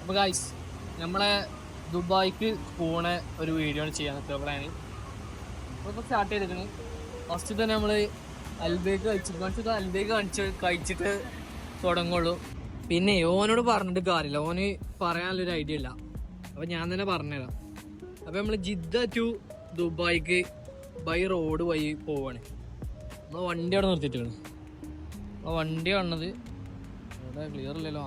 അപ്പോൾ ഗൈസ് നമ്മളെ ദുബായ്ക്ക് പോണ ഒരു വീഡിയോ ആണ് ചെയ്യാൻ പ്ലാന്. ഇപ്പോൾ സ്റ്റാർട്ട് ചെയ്തിട്ടുണ്ട്. ഫസ്റ്റ് തന്നെ നമ്മൾ അൽബേക്ക് കഴിച്ചിട്ട് തുടങ്ങുള്ളൂ. പിന്നെ ഓനോട് പറഞ്ഞിട്ട് കാര്യമില്ല, ഓന് പറയാനുള്ളൊരു ഐഡിയ ഇല്ല. അപ്പോൾ ഞാൻ തന്നെ പറഞ്ഞുതരാം. അപ്പോൾ നമ്മൾ ജിദ്ദ ടു ദുബായ്ക്ക് ബൈ റോഡ് വഴി പോവാണ്. നമ്മൾ വണ്ടി അവിടെ നിർത്തിയിട്ടാണ്. അപ്പോൾ വണ്ടി കാണുന്നത് ഇവിടെ ക്ലിയർ ഇല്ലല്ലോ.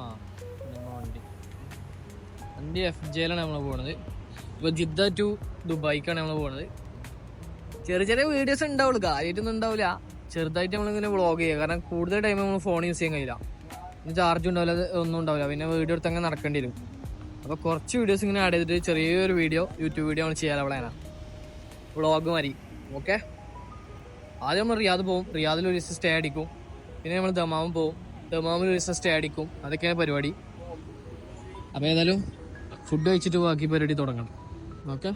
വണ്ടി FJയിലാണ് നമ്മൾ പോകുന്നത്. ഇപ്പോൾ ജിദ്ദ ടു ദുബായ്ക്കാണ് നമ്മൾ പോകുന്നത്. ചെറിയ വീഡിയോസ് ഉണ്ടാവുള്ളൂ, കാര്യമായിട്ടൊന്നും ഉണ്ടാവില്ല. ചെറുതായിട്ട് നമ്മളിങ്ങനെ വ്ളോഗ് ചെയ്യുക. കാരണം കൂടുതൽ ടൈം നമ്മൾ ഫോൺ യൂസ് ചെയ്യാൻ കഴിയില്ല. പിന്നെ ചാർജ് ഉണ്ടാവില്ല, ഒന്നും ഉണ്ടാവില്ല. പിന്നെ വീഡിയോ എടുത്ത് അങ്ങനെ നടക്കേണ്ടി വരും. അപ്പോൾ കുറച്ച് വീഡിയോസ് ഇങ്ങനെ ആഡ് ചെയ്തിട്ട് ചെറിയൊരു യൂട്യൂബ് വീഡിയോ നമ്മൾ ചെയ്യാൻ അവിടെ വ്ളോഗ് മതി. ഓക്കെ, ആദ്യം നമ്മൾ റിയാദ് പോകും. റിയാദിൽ ഒരു ദിവസം സ്റ്റേ അടിക്കും. പിന്നെ നമ്മൾ ദമാമും പോകും. ദമാമിൽ ഒരു ദിവസം സ്റ്റേ അടിക്കും. അതൊക്കെയാണ് പരിപാടി. അപ്പോൾ ഏതായാലും ഫുഡ് കഴിച്ചിട്ട് ബാക്കി പരിപാടി തുടങ്ങണം. ഓക്കെ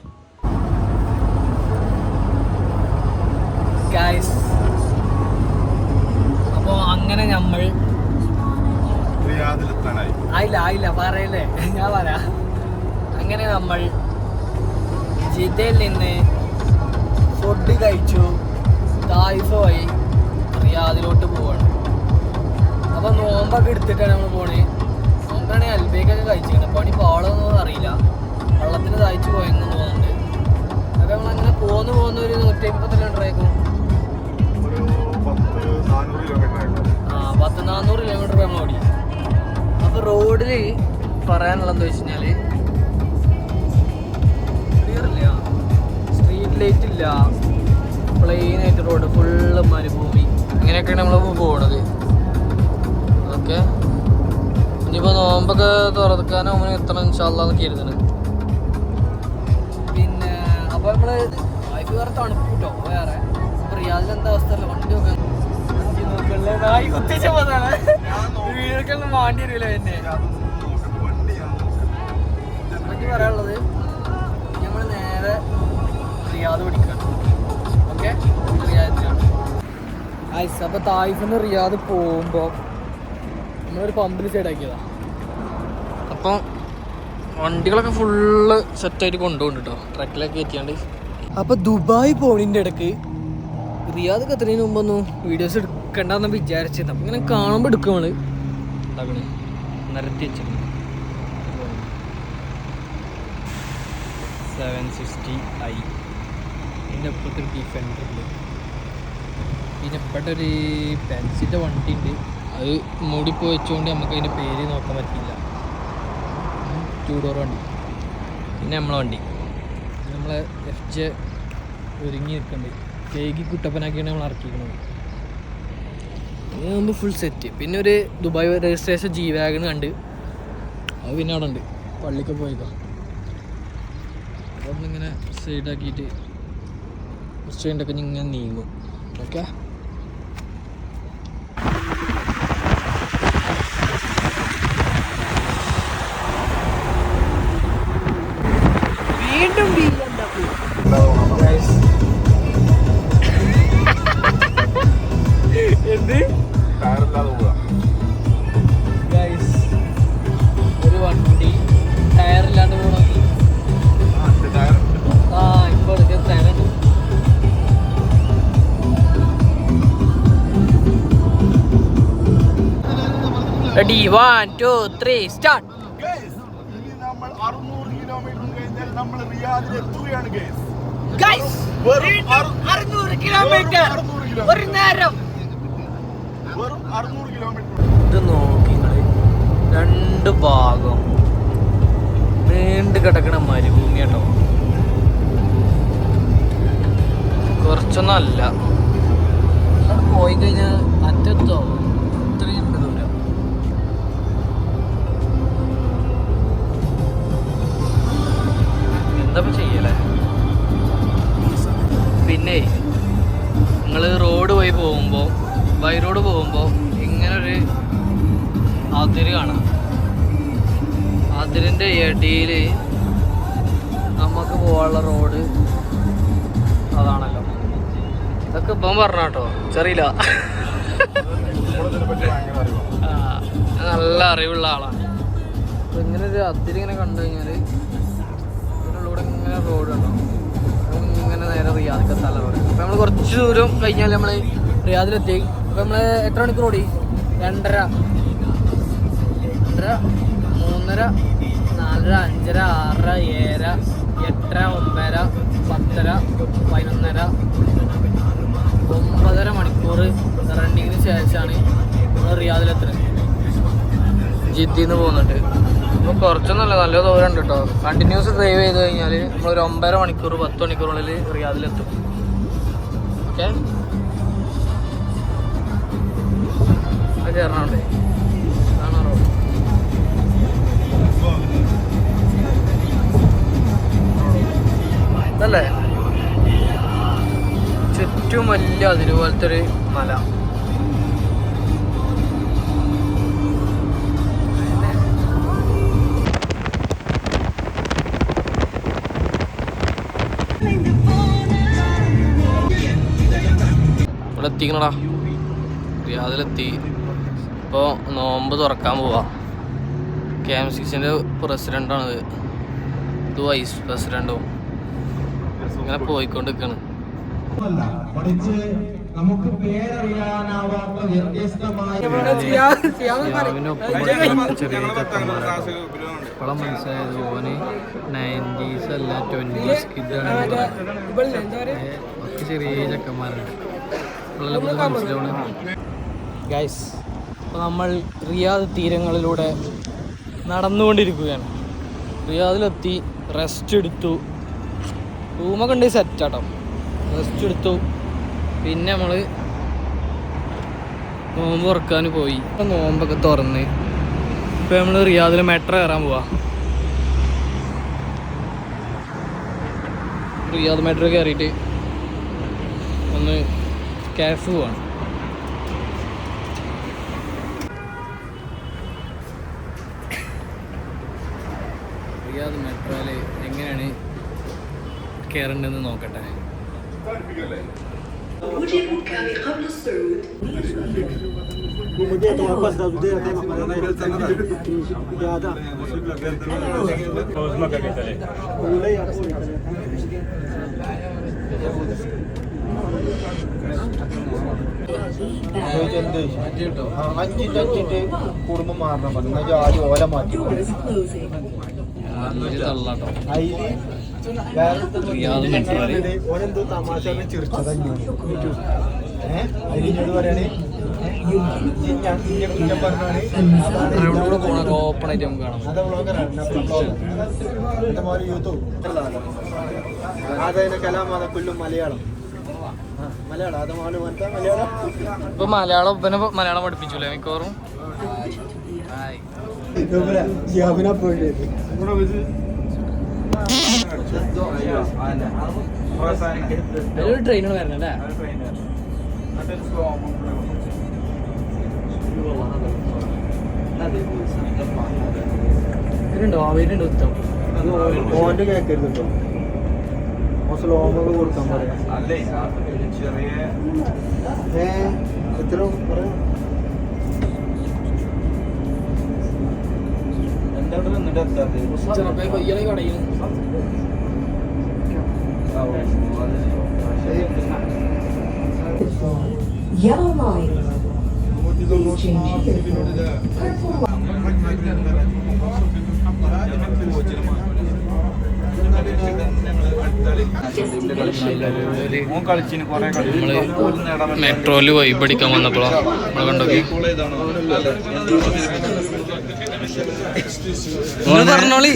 ഗൈസ്, അപ്പോൾ അങ്ങനെ നമ്മൾ ആയില്ല പറയല്ലേ, ഞാൻ പറയാം. അങ്ങനെ നമ്മൾ ജിദ്ദയിൽ നിന്ന് ഫുഡ് കഴിച്ചു, തായിഫ് വഴി റിയാദിലോട്ട് പോവാണ്. അപ്പോൾ നോമ്പൊക്കെ എടുത്തിട്ടാണ് നമ്മൾ പോണേ. നോമ്പാണെങ്കിൽ അൽബേക്കൊക്കെ കഴിച്ചിരിക്കുന്നത്. പണി പാളൊന്നും അറിയില്ല, വെള്ളത്തിന് താഴ്ച്ചു പോയെന്ന് തോന്നുന്നുണ്ട്. അപ്പോൾ നമ്മളങ്ങനെ പോന്ന് ഒരു 150 കിലോമീറ്റർ ആയിരിക്കും. 400 കിലോമീറ്റർ നമ്മൾ ഓടി. അപ്പോൾ റോഡിൽ പറയാനുള്ളതെന്ന് വെച്ച് കഴിഞ്ഞാൽ ക്ലിയർ ഇല്ല, സ്ട്രീറ്റ് ലൈറ്റ് ഇല്ല, പ്ലെയിനായിട്ട് റോഡ് ഫുള്ള് മരുഭൂമി. അങ്ങനെയൊക്കെയാണ് നമ്മൾ പോകുന്നത്. ഓക്കെ, ഇനിയിപ്പോൾ നോമ്പൊക്കെ തുറക്കാനോ അങ്ങനെ എത്തണം ഇൻഷാല്ലാന്ന് കരുതുന്നത്. പിന്നെ അപ്പോൾ നമ്മൾ വായ്പ വേറെ തണുപ്പ് കിട്ടോ വേറെ. അപ്പോൾ റിയാദിൽ എന്താ അവസ്ഥ അല്ല, വണ്ടി നോക്കാൻ വീടൊക്കെ മാണ്ടി വരില്ല. എന്നെ എനിക്ക് പറയാനുള്ളത്, നമ്മൾ നേരെ റിയാദ് പഠിക്കണം. ഓക്കെ, റിയാദിലാണ്. അപ്പോൾ തായിഫിന്ന് റിയാദ് പോകുമ്പോൾ നമ്മളൊരു പമ്പിൽ സൈഡാക്കിയതാണ്. അപ്പോൾ വണ്ടികളൊക്കെ ഫുള്ള് സെറ്റായിട്ട് കൊണ്ടുപോകുന്നുണ്ട് കേട്ടോ, ട്രക്കിലൊക്കെ കയറ്റിയാണ്ട്. അപ്പോൾ ദുബായ് പോണിൻ്റെ ഇടയ്ക്ക് റിയാദൊക്കെ എത്തുന്നതിന് മുമ്പൊന്നും വീഡിയോസ് എടുക്കണ്ടെന്ന് വിചാരിച്ചിരുന്നു. അപ്പം ഇങ്ങനെ കാണുമ്പോൾ എടുക്കും. നമ്മൾ ഉണ്ടാക്കണേ നിരത്തി വെച്ചിട്ടുണ്ട് 760i. ഇതിൻ്റെ അപ്പുറത്തൊരു ഡിഫൻഡർ ഉണ്ട്. പിന്നെ ഇപ്പോഴത്തെ ഒരു പെൻസിൻ്റെ വണ്ടി ഉണ്ട്. അത് മൂടിപ്പോയി വെച്ചുകൊണ്ട് നമുക്ക് അതിൻ്റെ പേര് നോക്കാൻ പറ്റില്ല. 2 ഡോർ വണ്ടി. പിന്നെ നമ്മളെ വണ്ടി നമ്മളെ FJ ഒരുങ്ങി നിൽക്കുന്നുണ്ട്. കേക്ക് കുട്ടപ്പനാക്കിയാണ് നമ്മൾ ഇറക്കിക്കുന്നത്. ഇതാകുമ്പോൾ ഫുൾ സെറ്റ്. പിന്നെ ഒരു ദുബായ് രജിസ്ട്രേഷൻ G-Wagon കണ്ട്, അത് പിന്നെ അവിടെ ഉണ്ട്. പള്ളിക്ക് പോയേക്കാം. അവിടെ ഇങ്ങനെ സൈഡാക്കിയിട്ട് റെസ്റ്റോറൻ്റൊക്കെ ഇങ്ങനെ നീങ്ങും. ഓക്കെ, വീണ്ടും ഒരു വണ്ടി ടയറില്ലാണ്ട് പോകണമെങ്കിൽ ഇപ്പോൾ എടുക്കാൻ ടയറുണ്ട്. Ready, 1 2 3 start. നമ്മൾ 600 കിലോമീറ്റർ കഴിഞ്ഞാൽ നമ്മൾ റിയാദിൽ എത്തുകയാണ്. 600 കിലോമീറ്റർ ഒരു നേരം. വെറും 600 കിലോമീറ്റർ. ഇത് നോക്കി രണ്ട് ഭാഗം നീണ്ടു കിടക്കണ മരുഭൂമി കേട്ടോ. കുറച്ചൊന്നും അല്ല, പോയി കഴിഞ്ഞാൽ അറ്റത്തോ ഇത്രയും ദൂരം. എന്താ ചെയ്യലേ. പിന്നെ നിങ്ങൾ റോഡ് വഴി പോകുമ്പോൾ, ബൈ റോഡ് പോകുമ്പോൾ ഇങ്ങനൊരു അതിര് കാണാം. അതിരിൻ്റെ ഇടയിൽ നമുക്ക് പോകാനുള്ള റോഡ് അതാണല്ലോ. ഇതൊക്കെ ഇപ്പം പറഞ്ഞ കേട്ടോ, ചെറിയില്ല. നല്ല അറിവുള്ള ആളാണ്. അപ്പോൾ ഇങ്ങനെ ഒരു അതിരിങ്ങനെ കണ്ടു കഴിഞ്ഞാൽ ഇതിനുള്ളിലൂടെ ഇങ്ങനെ റോഡ് ഉണ്ടോ, ഇങ്ങനെ നേരെ റിയാദിക്ക് എത്താനുള്ള റോഡ്. അപ്പോൾ നമ്മൾ കുറച്ച് ദൂരം കഴിഞ്ഞാൽ നമ്മൾ റിയാദിലെത്തി. അപ്പോൾ നമ്മൾ എത്ര മണിക്കൂർ ഓടി? 2:30, 3:30, 4:30, 5:30, 6:30, 7:00, 8:00, 9:00, 10:00, 11:30, 9:30 മണിക്കൂർ റണ്ണിങ്ങിന് ശേഷമാണ് നമ്മൾ റിയാദിലെത്തുന്നത്. ജിദ്ദിന്ന് പോകുന്നുണ്ട്. അപ്പോൾ കുറച്ചൊന്നുമല്ല, നല്ല ദൂരം ഉണ്ട് കേട്ടോ. കണ്ടിന്യൂസ് ഡ്രൈവ് ചെയ്ത് കഴിഞ്ഞാൽ നമ്മളൊരു 9:30 മണിക്കൂർ 10 മണിക്കൂറിനുള്ളിൽ റിയാദിലെത്തും. ഓക്കെ, അത് കയറണുണ്ടേ, കാണാൻ റോഡ്. ഇതല്ലേ ചുറ്റും വലിയ അതിരുപോലത്തെ ഒരു മല. ഇവിടെ എത്തിക്കണടാ, റിയാദിലെത്തി. ഇപ്പോൾ നോമ്പ് തുറക്കാൻ പോവാ. KMCCൻ്റെ പ്രസിഡൻ്റാണിത്, ഇത് വൈസ് പ്രസിഡൻറ്റും ഇങ്ങനെ പോയിക്കൊണ്ടിരിക്കുകയാണ്. ചെറിയ ചെക്കന്മാരാണ്. ഇപ്പോഴും മനസ്സിലായത് ഓന് 90s അല്ല 20s കിഡാണ്. ചെറിയ ചെക്കന്മാരുണ്ട്. ഗൈസ്, അപ്പോൾ നമ്മൾ റിയാദ് തീരങ്ങളിലൂടെ നടന്നുകൊണ്ടിരിക്കുകയാണ്. റിയാദിലെത്തി, റെസ്റ്റ് എടുത്തു. റൂമൊക്കെ ഉണ്ട് സെറ്റാട്ടോ. റെസ്റ്റ് എടുത്തു. പിന്നെ നമ്മൾ നോമ്പ് തുറക്കാൻ പോയി. നോമ്പൊക്കെ തുറന്ന് ഇപ്പോൾ നമ്മൾ റിയാദിൽ മെട്രോ കയറാൻ പോവാ. റിയാദ് മെട്രോ കയറിയിട്ട് ഒന്ന് കാഫ് പോവാണ്. റിയാദ് മെട്രോയിൽ എങ്ങനെയാണ് കയറേണ്ടതെന്ന് നോക്കട്ടെ. കുടുംബം മാറണം പറഞ്ഞു ആദ്യം ഓല മാറ്റി ഓനെന്തോ തമാശ ചിരിച്ചത് അതിനോട് പറയണേ ഓപ്പണായിട്ട് നമുക്ക് കാണാം. അതതിനെ കലാമാത കൊല്ലും മലയാളം മലയാളം അതമാണ് മലയാളം. ഇപ്പൊ മലയാളം ഇപ്പനെ മലയാളം പഠിപ്പിച്ചൂലേ മിക്കവാറും. ട്രെയിനാണ് വരുന്നല്ലേ. വരുന്നുണ്ടോ? വരുന്നുണ്ടോ? ഉത്തം ഓന്റെ കേക്കരുത് സ്ലോമൊക്കെ കൊടുക്കാൻ പറയാം. എത്ര പറയാം ചെറുപ്പം കൊയ്യാളെ കടയിൽ Yellow line. Please change here. Purple line. മെട്രോയില് വൈബ് അടിക്കാൻ വന്നപ്പോഴോ നമ്മളെ കണ്ടോക്കി പറഞ്ഞോളി.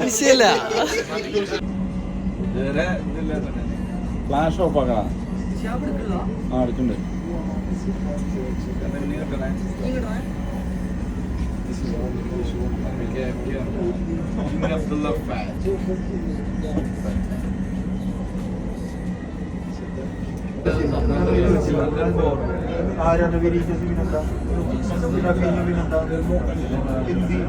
വിഷയല്ല. ഫ്ലാഷ് ഓഫ് ആക്കാം. അടിച്ചുണ്ട്. ആരാണ് വിനീഷ്യസ് വിനന്ത വിനന്ത ഹിന്ദി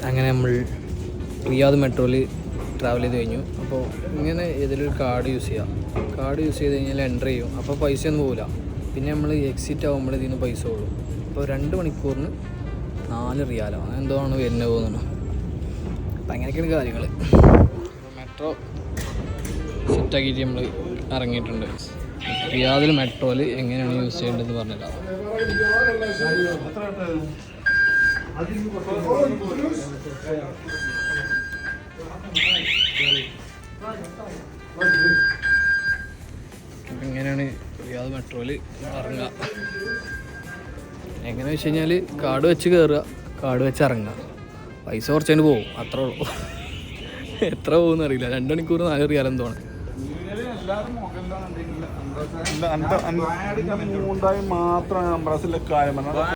അങ്ങനെ നമ്മൾ റിയാദ് മെട്രോയിൽ ട്രാവൽ ചെയ്ത് കഴിഞ്ഞു. അപ്പോൾ ഇങ്ങനെ ഏതെങ്കിലും ഒരു കാർഡ് യൂസ് ചെയ്യാം. കാർഡ് യൂസ് ചെയ്ത് കഴിഞ്ഞാൽ എൻ്റർ ചെയ്യും. അപ്പോൾ പൈസയൊന്നും പോകില്ല. പിന്നെ നമ്മൾ എക്സിറ്റ് ആകുമ്പോൾ ഇതിൽ നിന്ന് പൈസ പോകും. അപ്പോൾ 2 മണിക്കൂറിന് 4 റിയാലോ അങ്ങനെ എന്തോ ആണ് വരുന്നത് തോന്നുന്നു. അപ്പം അങ്ങനെയൊക്കെയാണ് കാര്യങ്ങൾ. മെട്രോ സെറ്റാക്കിയിട്ട് നമ്മൾ ഇറങ്ങിയിട്ടുണ്ട്. റിയാദിൽ മെട്രോയിൽ എങ്ങനെയാണ് യൂസ് ചെയ്യേണ്ടതെന്ന് പറഞ്ഞില്ല. ഇങ്ങനെയാണ് റിയാദ് മെട്രോയിൽ ഇറങ്ങുക. എങ്ങനെ വെച്ച് കഴിഞ്ഞാൽ കാർഡ് വെച്ച് കയറുക, കാർഡ് വെച്ച് ഇറങ്ങുക. പൈസ കുറച്ചതിന് പോകും, അത്രേ ഉള്ളൂ. എത്ര പോകുമെന്ന് അറിയില്ല. 2 മണിക്കൂർ 4 റിയാൽ എന്തോണ്. മാത്രം